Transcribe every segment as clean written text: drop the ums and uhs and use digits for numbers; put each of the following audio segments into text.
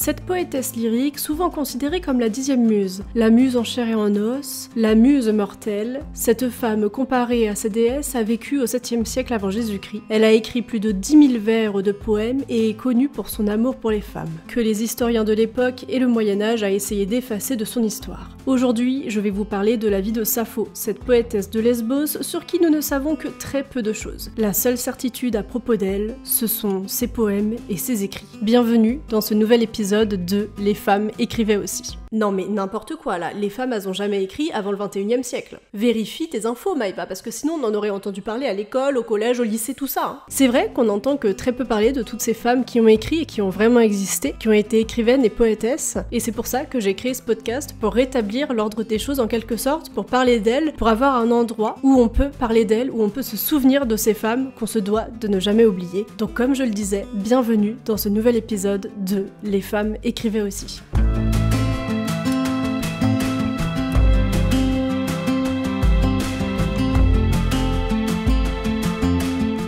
Cette poétesse lyrique, souvent considérée comme la 10e muse, la muse en chair et en os, la muse mortelle, cette femme comparée à sa déesse a vécu au 7e siècle avant Jésus-Christ. Elle a écrit plus de 10 000 vers de poèmes et est connue pour son amour pour les femmes, que les historiens de l'époque et le Moyen-Âge a essayé d'effacer de son histoire. Aujourd'hui, je vais vous parler de la vie de Sappho, cette poétesse de Lesbos sur qui nous ne savons que très peu de choses. La seule certitude à propos d'elle, ce sont ses poèmes et ses écrits. Bienvenue dans ce nouvel épisode de Les femmes écrivaient aussi. Non mais n'importe quoi là, les femmes elles ont jamais écrit avant le 21e siècle. Vérifie tes infos Maïva, parce que sinon on en aurait entendu parler à l'école, au collège, au lycée, tout ça. Hein. C'est vrai qu'on entend que très peu parler de toutes ces femmes qui ont écrit et qui ont vraiment existé, qui ont été écrivaines et poétesses, et c'est pour ça que j'ai créé ce podcast, pour rétablir l'ordre des choses en quelque sorte, pour parler d'elles, pour avoir un endroit où on peut parler d'elles, où on peut se souvenir de ces femmes qu'on se doit de ne jamais oublier. Donc comme je le disais, bienvenue dans ce nouvel épisode de Les femmes écrivaient aussi.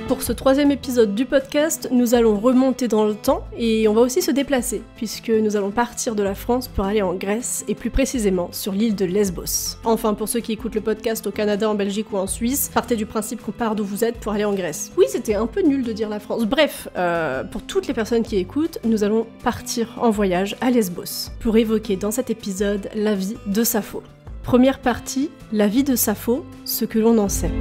Pour ce 3e épisode du podcast, nous allons remonter dans le temps et on va aussi se déplacer, puisque nous allons partir de la France pour aller en Grèce, et plus précisément sur l'île de Lesbos. Enfin, pour ceux qui écoutent le podcast au Canada, en Belgique ou en Suisse, partez du principe qu'on part d'où vous êtes pour aller en Grèce. Oui, c'était un peu nul de dire la France. Bref, pour toutes les personnes qui écoutent, nous allons partir en voyage à Lesbos, pour évoquer dans cet épisode la vie de Sappho. Première partie, la vie de Sappho, ce que l'on en sait.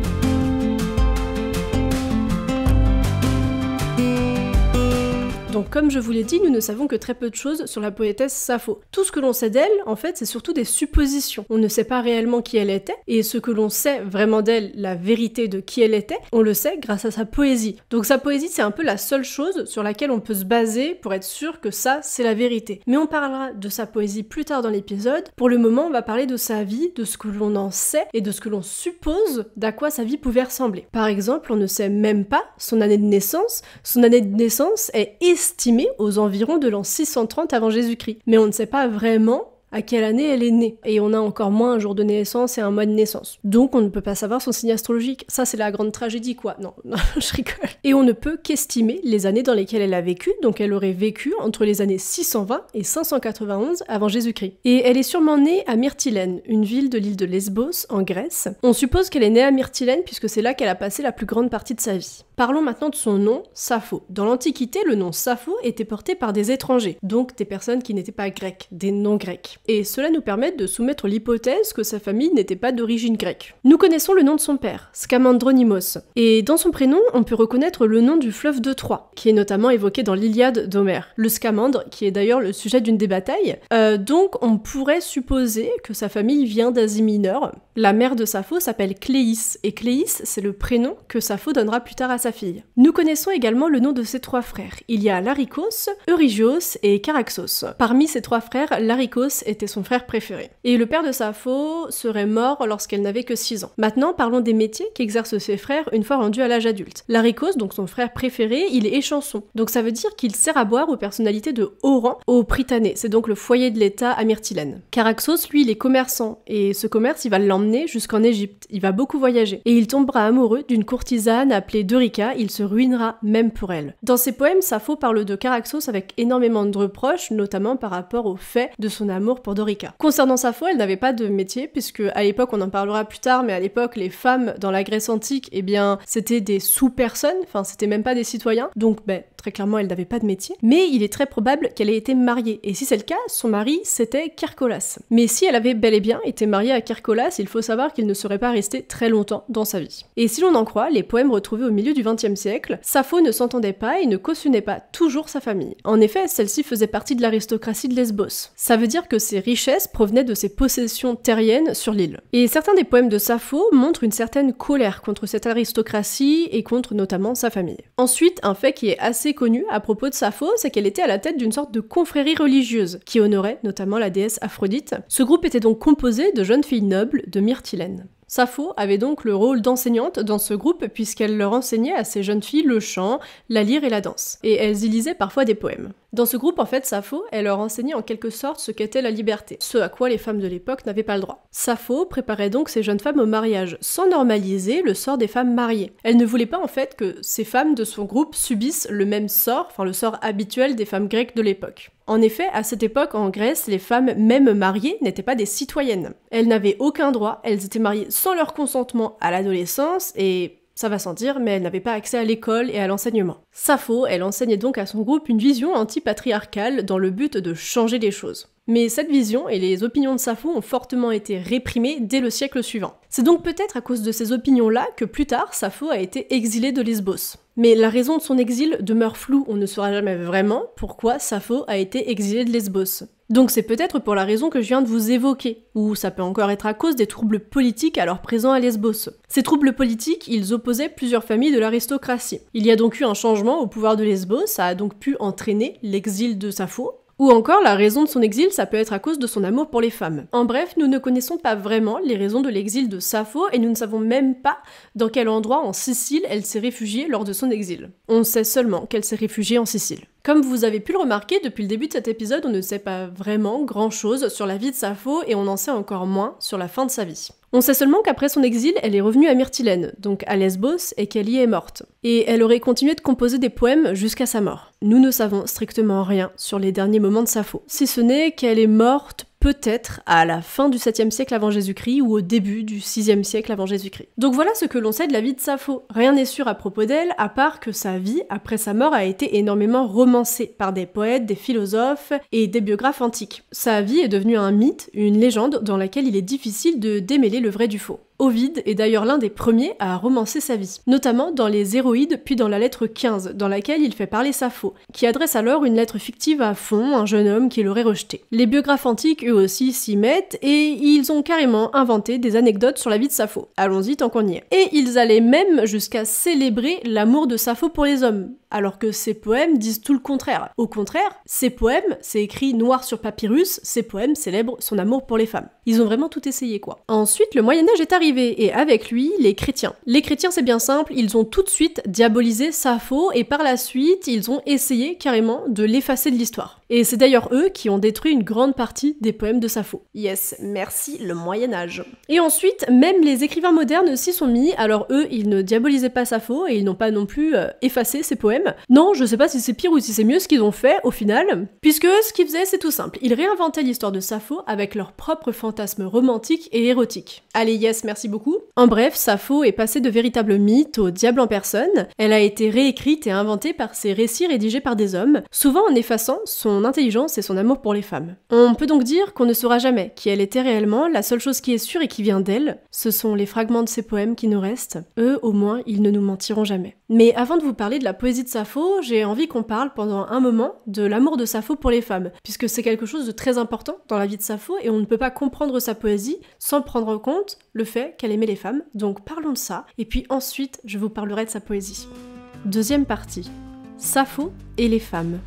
Donc comme je vous l'ai dit, nous ne savons que très peu de choses sur la poétesse Sappho. Tout ce que l'on sait d'elle, en fait, c'est surtout des suppositions. On ne sait pas réellement qui elle était, et ce que l'on sait vraiment d'elle, la vérité de qui elle était, on le sait grâce à sa poésie. Donc sa poésie, c'est un peu la seule chose sur laquelle on peut se baser pour être sûr que ça, c'est la vérité. Mais on parlera de sa poésie plus tard dans l'épisode. Pour le moment, on va parler de sa vie, de ce que l'on en sait, et de ce que l'on suppose d'à quoi sa vie pouvait ressembler. Par exemple, on ne sait même pas son année de naissance. Son année de naissance est estimée aux environs de l'an 630 avant Jésus-Christ. Mais on ne sait pas vraiment à quelle année elle est née. Et on a encore moins un jour de naissance et un mois de naissance. Donc on ne peut pas savoir son signe astrologique. Ça c'est la grande tragédie quoi. Non, je rigole. Et on ne peut qu'estimer les années dans lesquelles elle a vécu. Donc elle aurait vécu entre les années 620 et 591 avant Jésus-Christ. Et elle est sûrement née à Myrtilène, une ville de l'île de Lesbos en Grèce. On suppose qu'elle est née à Myrtilène puisque c'est là qu'elle a passé la plus grande partie de sa vie. Parlons maintenant de son nom, Sappho. Dans l'Antiquité, le nom Sappho était porté par des étrangers, donc des personnes qui n'étaient pas grecques, des non-grecs. Et cela nous permet de soumettre l'hypothèse que sa famille n'était pas d'origine grecque. Nous connaissons le nom de son père, Scamandronymos, et dans son prénom, on peut reconnaître le nom du fleuve de Troie, qui est notamment évoqué dans l'Iliade d'Homère, le Scamandre, qui est d'ailleurs le sujet d'une des batailles. Donc on pourrait supposer que sa famille vient d'Asie mineure. La mère de Sappho s'appelle Cléis, et Cléis, c'est le prénom que Sappho donnera plus tard à sa fille. Nous connaissons également le nom de ses 3 frères. Il y a Larikos, Eurygios et Charaxos. Parmi ces 3 frères, Larikos était son frère préféré. Et le père de Sappho serait mort lorsqu'elle n'avait que 6 ans. Maintenant, parlons des métiers qu'exercent ses frères une fois rendus à l'âge adulte. Larikos, donc son frère préféré, il est échanson. Donc ça veut dire qu'il sert à boire aux personnalités de haut rang au Prytanée. C'est donc le foyer de l'État à Myrtilène. Charaxos, lui, il est commerçant. Et ce commerce, il va l'emmener jusqu'en Égypte. Il va beaucoup voyager. Et il tombera amoureux d'une courtisane appelée Dorica. Il se ruinera même pour elle. Dans ses poèmes, Sappho parle de Charaxos avec énormément de reproches, notamment par rapport au fait de son amour pour Dorica. Concernant Sappho, elle n'avait pas de métier, puisque à l'époque, on en parlera plus tard, mais à l'époque, les femmes dans la Grèce antique, eh bien, c'était des sous-personnes, enfin, c'était même pas des citoyens, donc, très clairement, elle n'avait pas de métier, mais il est très probable qu'elle ait été mariée, et si c'est le cas, son mari, c'était Kerkolas. Mais si elle avait bel et bien été mariée à Kerkolas, il faut savoir qu'il ne serait pas resté très longtemps dans sa vie. Et si l'on en croit, les poèmes retrouvés au milieu du XXe siècle, Sappho ne s'entendait pas et ne cautionnait pas toujours sa famille. En effet, celle-ci faisait partie de l'aristocratie de Lesbos. Ça veut dire que ses richesses provenaient de ses possessions terriennes sur l'île. Et certains des poèmes de Sappho montrent une certaine colère contre cette aristocratie et contre notamment sa famille. Ensuite, un fait qui est assez connu à propos de Sappho, c'est qu'elle était à la tête d'une sorte de confrérie religieuse qui honorait notamment la déesse Aphrodite. Ce groupe était donc composé de jeunes filles nobles de Myrtilène. Sappho avait donc le rôle d'enseignante dans ce groupe puisqu'elle leur enseignait à ces jeunes filles le chant, la lyre et la danse. Et elles y lisaient parfois des poèmes. Dans ce groupe, en fait, Sappho, elle leur enseignait en quelque sorte ce qu'était la liberté, ce à quoi les femmes de l'époque n'avaient pas le droit. Sappho préparait donc ces jeunes femmes au mariage, sans normaliser le sort des femmes mariées. Elle ne voulait pas en fait que ces femmes de son groupe subissent le même sort, enfin le sort habituel des femmes grecques de l'époque. En effet, à cette époque, en Grèce, les femmes, même mariées, n'étaient pas des citoyennes. Elles n'avaient aucun droit, elles étaient mariées sans leur consentement à l'adolescence et... ça va sans dire, mais elle n'avait pas accès à l'école et à l'enseignement. Sappho, elle enseignait donc à son groupe une vision anti-patriarcale dans le but de changer les choses. Mais cette vision et les opinions de Sappho ont fortement été réprimées dès le siècle suivant. C'est donc peut-être à cause de ces opinions-là que plus tard, Sappho a été exilée de Lesbos. Mais la raison de son exil demeure floue, on ne saura jamais vraiment pourquoi Sappho a été exilée de Lesbos. Donc c'est peut-être pour la raison que je viens de vous évoquer, ou ça peut encore être à cause des troubles politiques alors présents à Lesbos. Ces troubles politiques, ils opposaient plusieurs familles de l'aristocratie. Il y a donc eu un changement au pouvoir de Lesbos, ça a donc pu entraîner l'exil de Sappho. Ou encore, la raison de son exil, ça peut être à cause de son amour pour les femmes. En bref, nous ne connaissons pas vraiment les raisons de l'exil de Sappho et nous ne savons même pas dans quel endroit en Sicile elle s'est réfugiée lors de son exil. On sait seulement qu'elle s'est réfugiée en Sicile. Comme vous avez pu le remarquer, depuis le début de cet épisode, on ne sait pas vraiment grand-chose sur la vie de Sappho et on en sait encore moins sur la fin de sa vie. On sait seulement qu'après son exil, elle est revenue à Myrtilène, donc à Lesbos, et qu'elle y est morte. Et elle aurait continué de composer des poèmes jusqu'à sa mort. Nous ne savons strictement rien sur les derniers moments de Sappho, si ce n'est qu'elle est morte peut-être à la fin du 7e siècle avant Jésus-Christ ou au début du 6e siècle avant Jésus-Christ. Donc voilà ce que l'on sait de la vie de Sappho. Rien n'est sûr à propos d'elle, à part que sa vie, après sa mort, a été énormément romancée par des poètes, des philosophes et des biographes antiques. Sa vie est devenue un mythe, une légende dans laquelle il est difficile de démêler le vrai du faux. Ovide est d'ailleurs l'un des premiers à romancer sa vie, notamment dans les Héroïdes puis dans la lettre 15, dans laquelle il fait parler Sappho, qui adresse alors une lettre fictive à Phon, un jeune homme qui l'aurait rejeté. Les biographes antiques eux aussi s'y mettent et ils ont carrément inventé des anecdotes sur la vie de Sappho. Allons-y tant qu'on y est. Et ils allaient même jusqu'à célébrer l'amour de Sappho pour les hommes, alors que ses poèmes disent tout le contraire. Au contraire, ses poèmes, c'est écrit noir sur papyrus, ses poèmes célèbrent son amour pour les femmes. Ils ont vraiment tout essayé quoi. Ensuite, le Moyen-Âge est arrivé, et avec lui, les chrétiens. Les chrétiens, c'est bien simple, ils ont tout de suite diabolisé Sappho, et par la suite, ils ont essayé carrément de l'effacer de l'histoire. Et c'est d'ailleurs eux qui ont détruit une grande partie des poèmes de Sappho. Yes, merci le Moyen-Âge. Et ensuite, même les écrivains modernes s'y sont mis, alors eux, ils ne diabolisaient pas Sappho, et ils n'ont pas non plus effacé ses poèmes. Non, je sais pas si c'est pire ou si c'est mieux ce qu'ils ont fait, au final, puisque ce qu'ils faisaient, c'est tout simple. Ils réinventaient l'histoire de Sappho avec leurs propres fantasmes romantiques et érotiques. Allez, yes, merci beaucoup. En bref, Sappho est passée de véritables mythes au diable en personne. Elle a été réécrite et inventée par ses récits rédigés par des hommes, souvent en effaçant son intelligence et son amour pour les femmes. On peut donc dire qu'on ne saura jamais qui elle était réellement, la seule chose qui est sûre et qui vient d'elle, ce sont les fragments de ses poèmes qui nous restent. Eux, au moins, ils ne nous mentiront jamais. Mais avant de vous parler de la poésie de Sappho, j'ai envie qu'on parle pendant un moment de l'amour de Sappho pour les femmes, puisque c'est quelque chose de très important dans la vie de Sappho et on ne peut pas comprendre sa poésie sans prendre en compte le fait qu'elle aimait les femmes. Donc parlons de ça, et puis ensuite je vous parlerai de sa poésie. Deuxième partie, Sappho et les femmes.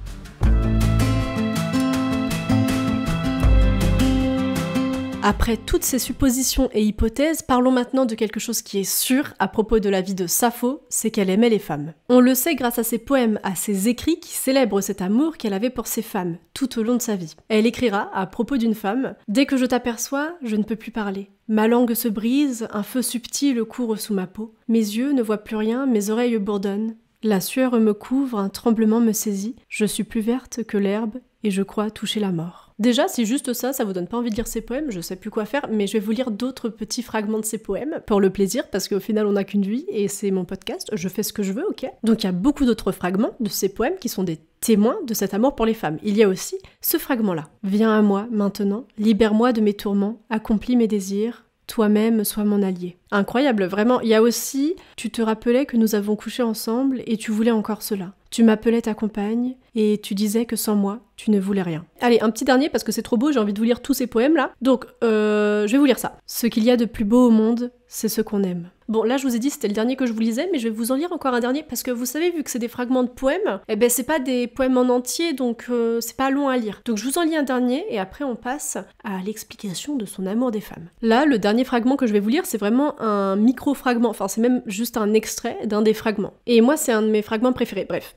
Après toutes ces suppositions et hypothèses, parlons maintenant de quelque chose qui est sûr à propos de la vie de Sappho, c'est qu'elle aimait les femmes. On le sait grâce à ses poèmes, à ses écrits qui célèbrent cet amour qu'elle avait pour ces femmes, tout au long de sa vie. Elle écrira à propos d'une femme « Dès que je t'aperçois, je ne peux plus parler. Ma langue se brise, un feu subtil court sous ma peau. Mes yeux ne voient plus rien, mes oreilles bourdonnent. La sueur me couvre, un tremblement me saisit. Je suis plus verte que l'herbe et je crois toucher la mort. » Déjà, si juste ça vous donne pas envie de lire ses poèmes, je sais plus quoi faire, mais je vais vous lire d'autres petits fragments de ses poèmes, pour le plaisir, parce qu'au final on n'a qu'une vie, et c'est mon podcast, je fais ce que je veux, ok ? Donc il y a beaucoup d'autres fragments de ses poèmes qui sont des témoins de cet amour pour les femmes. Il y a aussi ce fragment-là. « Viens à moi, maintenant, libère-moi de mes tourments, accomplis mes désirs, toi-même sois mon allié. » Incroyable, vraiment. Il y a aussi « Tu te rappelais que nous avons couché ensemble et tu voulais encore cela. Tu m'appelais ta compagne et tu disais que sans moi, tu ne voulais rien. » Allez, un petit dernier parce que c'est trop beau, j'ai envie de vous lire tous ces poèmes là. Donc, je vais vous lire ça. « Ce qu'il y a de plus beau au monde, c'est ce qu'on aime. » Bon, là je vous ai dit c'était le dernier que je vous lisais, mais je vais vous en lire encore un dernier parce que vous savez, vu que c'est des fragments de poèmes, eh ben c'est pas des poèmes en entier, donc c'est pas long à lire. Donc je vous en lis un dernier et après on passe à l'explication de son amour des femmes. Là, le dernier fragment que je vais vous lire, c'est vraiment un micro-fragment, enfin c'est même juste un extrait d'un des fragments. Et moi c'est un de mes fragments préférés, bref.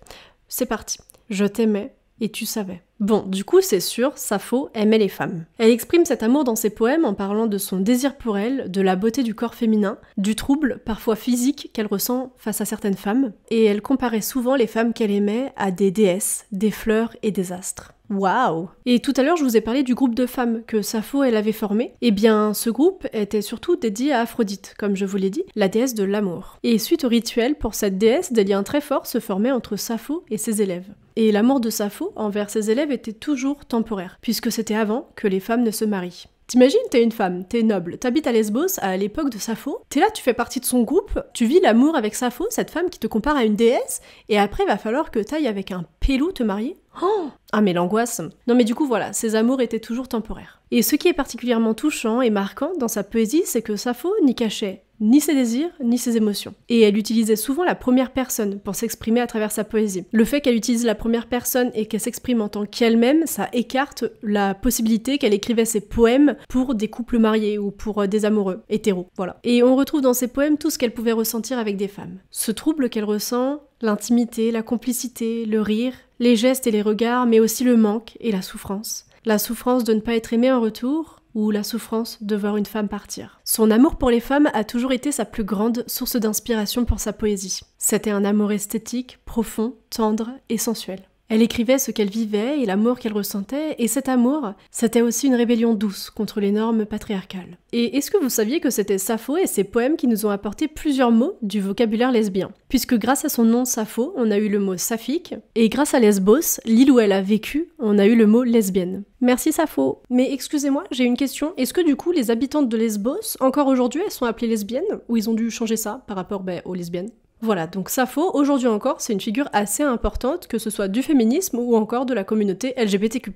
C'est parti. Je t'aimais, Et tu savais. Bon, du coup, c'est sûr, Sappho aimait les femmes. Elle exprime cet amour dans ses poèmes en parlant de son désir pour elles, de la beauté du corps féminin, du trouble, parfois physique, qu'elle ressent face à certaines femmes, et elle comparait souvent les femmes qu'elle aimait à des déesses, des fleurs et des astres. Waouh! Et tout à l'heure, je vous ai parlé du groupe de femmes que Sappho, elle avait formé. Eh bien, ce groupe était surtout dédié à Aphrodite, comme je vous l'ai dit, la déesse de l'amour. Et suite au rituel, pour cette déesse, des liens très forts se formaient entre Sappho et ses élèves. Et l'amour de Sappho envers ses élèves était toujours temporaire, puisque c'était avant que les femmes ne se marient. T'imagines, t'es une femme, t'es noble, t'habites à Lesbos à l'époque de Sappho, t'es là, tu fais partie de son groupe, tu vis l'amour avec Sappho, cette femme qui te compare à une déesse, et après va falloir que t'ailles avec un pélo te marier. Oh ah mais l'angoisse. Non mais du coup voilà, ses amours étaient toujours temporaires. Et ce qui est particulièrement touchant et marquant dans sa poésie, c'est que Sappho n'y cachait ni ses désirs, ni ses émotions. Et elle utilisait souvent la première personne pour s'exprimer à travers sa poésie. Le fait qu'elle utilise la première personne et qu'elle s'exprime en tant qu'elle-même, ça écarte la possibilité qu'elle écrivait ses poèmes pour des couples mariés ou pour des amoureux hétéros, voilà. Et on retrouve dans ses poèmes tout ce qu'elle pouvait ressentir avec des femmes. Ce trouble qu'elle ressent, l'intimité, la complicité, le rire, les gestes et les regards, mais aussi le manque et la souffrance. La souffrance de ne pas être aimée en retour, ou la souffrance de voir une femme partir. Son amour pour les femmes a toujours été sa plus grande source d'inspiration pour sa poésie. C'était un amour esthétique, profond, tendre et sensuel. Elle écrivait ce qu'elle vivait et l'amour qu'elle ressentait, et cet amour, c'était aussi une rébellion douce contre les normes patriarcales. Et est-ce que vous saviez que c'était Sappho et ses poèmes qui nous ont apporté plusieurs mots du vocabulaire lesbien? Puisque grâce à son nom Sappho, on a eu le mot saphique, et grâce à Lesbos, l'île où elle a vécu, on a eu le mot lesbienne. Merci Sappho. Mais excusez-moi, j'ai une question. Est-ce que du coup, les habitantes de Lesbos, encore aujourd'hui, elles sont appelées lesbiennes? Ou ils ont dû changer ça par rapport aux lesbiennes? Voilà, donc Sappho, aujourd'hui encore, c'est une figure assez importante, que ce soit du féminisme ou encore de la communauté LGBTQ+.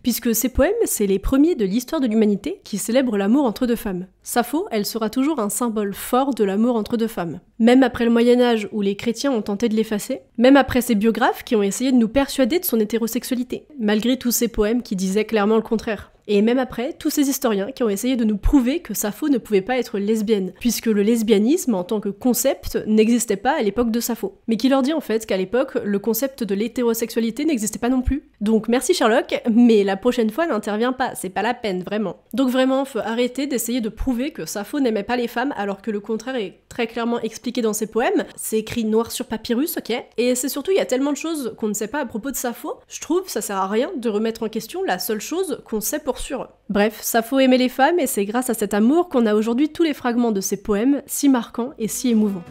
Puisque ces poèmes, c'est les premiers de l'histoire de l'humanité qui célèbrent l'amour entre deux femmes. Sappho, elle sera toujours un symbole fort de l'amour entre deux femmes. Même après le Moyen-Âge où les chrétiens ont tenté de l'effacer, même après ses biographes qui ont essayé de nous persuader de son hétérosexualité, malgré tous ces poèmes qui disaient clairement le contraire. Et même après, tous ces historiens qui ont essayé de nous prouver que Sappho ne pouvait pas être lesbienne, puisque le lesbianisme en tant que concept n'existait pas à l'époque de Sappho. Mais qui leur dit en fait qu'à l'époque, le concept de l'hétérosexualité n'existait pas non plus. Donc merci Sherlock, mais la prochaine fois n'intervient pas, c'est pas la peine, vraiment. Donc vraiment, faut arrêter d'essayer de prouver que Sappho n'aimait pas les femmes, alors que le contraire est très clairement expliqué dans ses poèmes. C'est écrit noir sur papyrus, ok? Et c'est surtout, il y a tellement de choses qu'on ne sait pas à propos de Sappho, je trouve ça sert à rien de remettre en question la seule chose qu'on sait pour sûr. Bref, Sappho aimait les femmes et c'est grâce à cet amour qu'on a aujourd'hui tous les fragments de ses poèmes si marquants et si émouvants.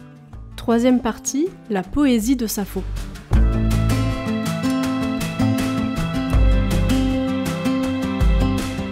Troisième partie, la poésie de Sappho.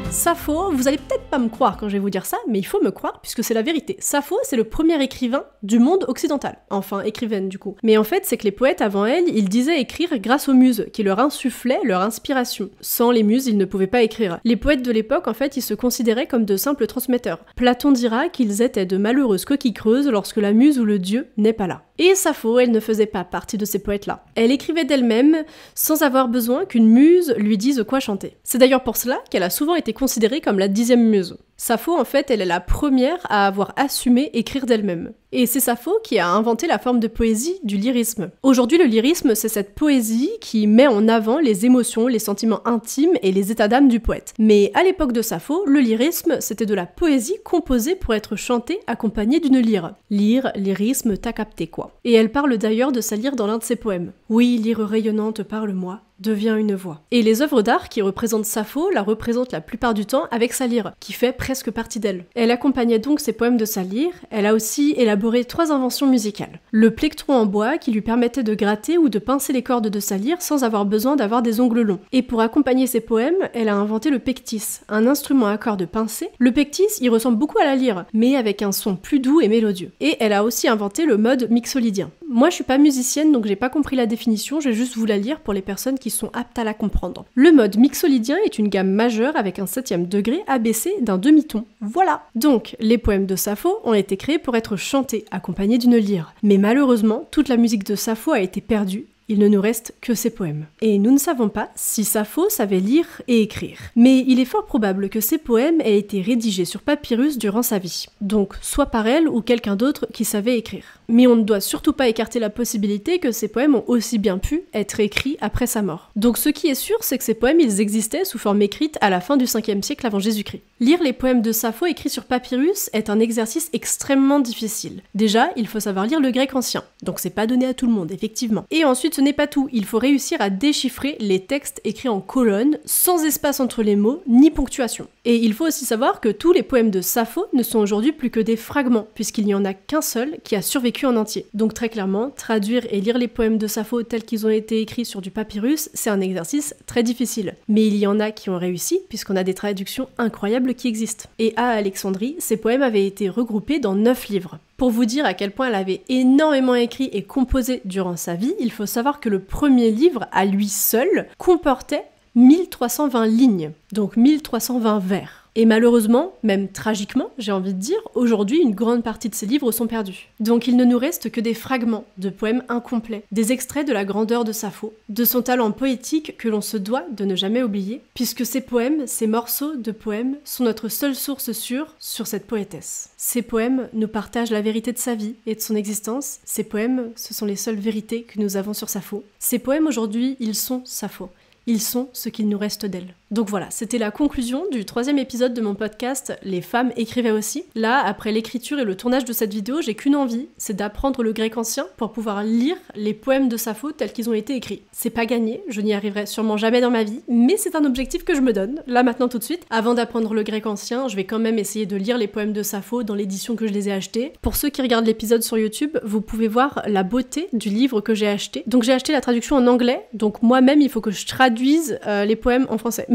Sappho, vous allez peut-être pas me croire quand je vais vous dire ça, mais il faut me croire puisque c'est la vérité. Sappho, c'est le premier écrivain du monde occidental. Enfin, écrivaine du coup. Mais en fait, c'est que les poètes avant elle, ils disaient écrire grâce aux muses, qui leur insufflaient leur inspiration. Sans les muses, ils ne pouvaient pas écrire. Les poètes de l'époque, en fait, ils se considéraient comme de simples transmetteurs. Platon dira qu'ils étaient de malheureuses coquilles creuses lorsque la muse ou le dieu n'est pas là. Et Sappho, elle ne faisait pas partie de ces poètes-là. Elle écrivait d'elle-même sans avoir besoin qu'une muse lui dise quoi chanter. C'est d'ailleurs pour cela qu'elle a souvent été considérée comme la 10e muse. Sappho, en fait, elle est la première à avoir assumé écrire d'elle-même. Et c'est Sappho qui a inventé la forme de poésie du lyrisme. Aujourd'hui, le lyrisme, c'est cette poésie qui met en avant les émotions, les sentiments intimes et les états d'âme du poète. Mais à l'époque de Sappho, le lyrisme, c'était de la poésie composée pour être chantée accompagnée d'une lyre. Lyre, lyrisme, t'as capté quoi. Et elle parle d'ailleurs de sa lyre dans l'un de ses poèmes. Oui, lyre rayonnante, parle-moi, devient une voix. Et les œuvres d'art qui représentent Sappho la représentent la plupart du temps avec sa lyre, qui fait presque partie d'elle. Elle accompagnait donc ses poèmes de sa lyre, elle a aussi élaboré 3 inventions musicales. Le plectron en bois qui lui permettait de gratter ou de pincer les cordes de sa lyre sans avoir besoin d'avoir des ongles longs. Et pour accompagner ses poèmes, elle a inventé le pectis, un instrument à cordes pincées. Le pectis, il ressemble beaucoup à la lyre, mais avec un son plus doux et mélodieux. Et elle a aussi inventé le mode mixolydien. Moi je suis pas musicienne donc j'ai pas compris la définition, je vais juste vous la lire pour les personnes qui sont aptes à la comprendre. Le mode mixolydien est une gamme majeure avec un 7e degré abaissé d'un demi-ton. Voilà. Donc les poèmes de Sappho ont été créés pour être chantés, accompagnés d'une lyre. Mais malheureusement, toute la musique de Sappho a été perdue. Il ne nous reste que ses poèmes. Et nous ne savons pas si Sappho savait lire et écrire. Mais il est fort probable que ses poèmes aient été rédigés sur papyrus durant sa vie. Donc soit par elle ou quelqu'un d'autre qui savait écrire. mais on ne doit surtout pas écarter la possibilité que ces poèmes ont aussi bien pu être écrits après sa mort. Donc ce qui est sûr, c'est que ces poèmes, ils existaient sous forme écrite à la fin du 5e siècle avant Jésus-Christ. Lire les poèmes de Sappho écrits sur papyrus est un exercice extrêmement difficile. Déjà, il faut savoir lire le grec ancien, donc c'est pas donné à tout le monde, effectivement. Et ensuite, ce n'est pas tout, il faut réussir à déchiffrer les textes écrits en colonnes, sans espace entre les mots, ni ponctuation. Et il faut aussi savoir que tous les poèmes de Sappho ne sont aujourd'hui plus que des fragments, puisqu'il n'y en a qu'un seul qui a survécu en entier. Donc très clairement, traduire et lire les poèmes de Sappho tels qu'ils ont été écrits sur du papyrus, c'est un exercice très difficile. Mais il y en a qui ont réussi, puisqu'on a des traductions incroyables qui existent. Et à Alexandrie, ces poèmes avaient été regroupés dans 9 livres. Pour vous dire à quel point elle avait énormément écrit et composé durant sa vie, il faut savoir que le premier livre, à lui seul, comportait 1320 lignes, donc 1320 vers. Et malheureusement, même tragiquement, j'ai envie de dire, aujourd'hui, une grande partie de ces livres sont perdus. Donc il ne nous reste que des fragments de poèmes incomplets, des extraits de la grandeur de Sappho, de son talent poétique que l'on se doit de ne jamais oublier, puisque ces poèmes, ces morceaux de poèmes, sont notre seule source sûre sur cette poétesse. Ces poèmes nous partagent la vérité de sa vie et de son existence. Ces poèmes, ce sont les seules vérités que nous avons sur Sappho. Ces poèmes, aujourd'hui, ils sont Sappho. Ils sont ce qu'il nous reste d'elle. Donc voilà, c'était la conclusion du 3e épisode de mon podcast « Les femmes écrivaient aussi ». Là, après l'écriture et le tournage de cette vidéo, j'ai qu'une envie, c'est d'apprendre le grec ancien pour pouvoir lire les poèmes de Sappho tels qu'ils ont été écrits. C'est pas gagné, je n'y arriverai sûrement jamais dans ma vie, mais c'est un objectif que je me donne, là maintenant tout de suite. Avant d'apprendre le grec ancien, je vais quand même essayer de lire les poèmes de Sappho dans l'édition que je les ai achetés. Pour ceux qui regardent l'épisode sur YouTube, vous pouvez voir la beauté du livre que j'ai acheté. Donc j'ai acheté la traduction en anglais, donc moi-même il faut que je traduise les poèmes en français.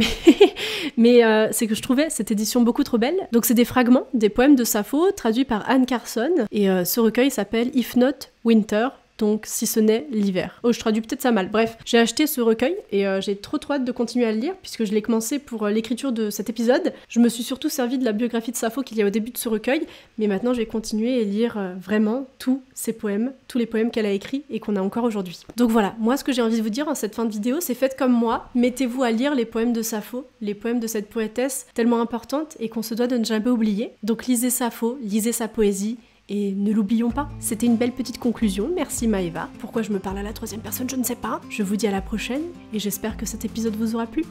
Mais c'est que je trouvais cette édition beaucoup trop belle. Donc c'est des fragments, des poèmes de Sappho traduits par Anne Carson. Et ce recueil s'appelle If Not Winter. Donc si ce n'est l'hiver. Oh, je traduis peut-être ça mal. Bref, j'ai acheté ce recueil et j'ai trop hâte de continuer à le lire puisque je l'ai commencé pour l'écriture de cet épisode. Je me suis surtout servi de la biographie de Sappho qu'il y a au début de ce recueil, mais maintenant je vais continuer et lire vraiment tous ses poèmes, tous les poèmes qu'elle a écrits et qu'on a encore aujourd'hui. Donc voilà, moi ce que j'ai envie de vous dire en cette fin de vidéo, c'est faites comme moi, mettez-vous à lire les poèmes de Sappho, les poèmes de cette poétesse tellement importante et qu'on se doit de ne jamais oublier. Donc lisez Sappho, lisez sa poésie, et ne l'oublions pas. C'était une belle petite conclusion, merci Maëva. Pourquoi je me parle à la 3e personne, je ne sais pas. Je vous dis à la prochaine, et j'espère que cet épisode vous aura plu.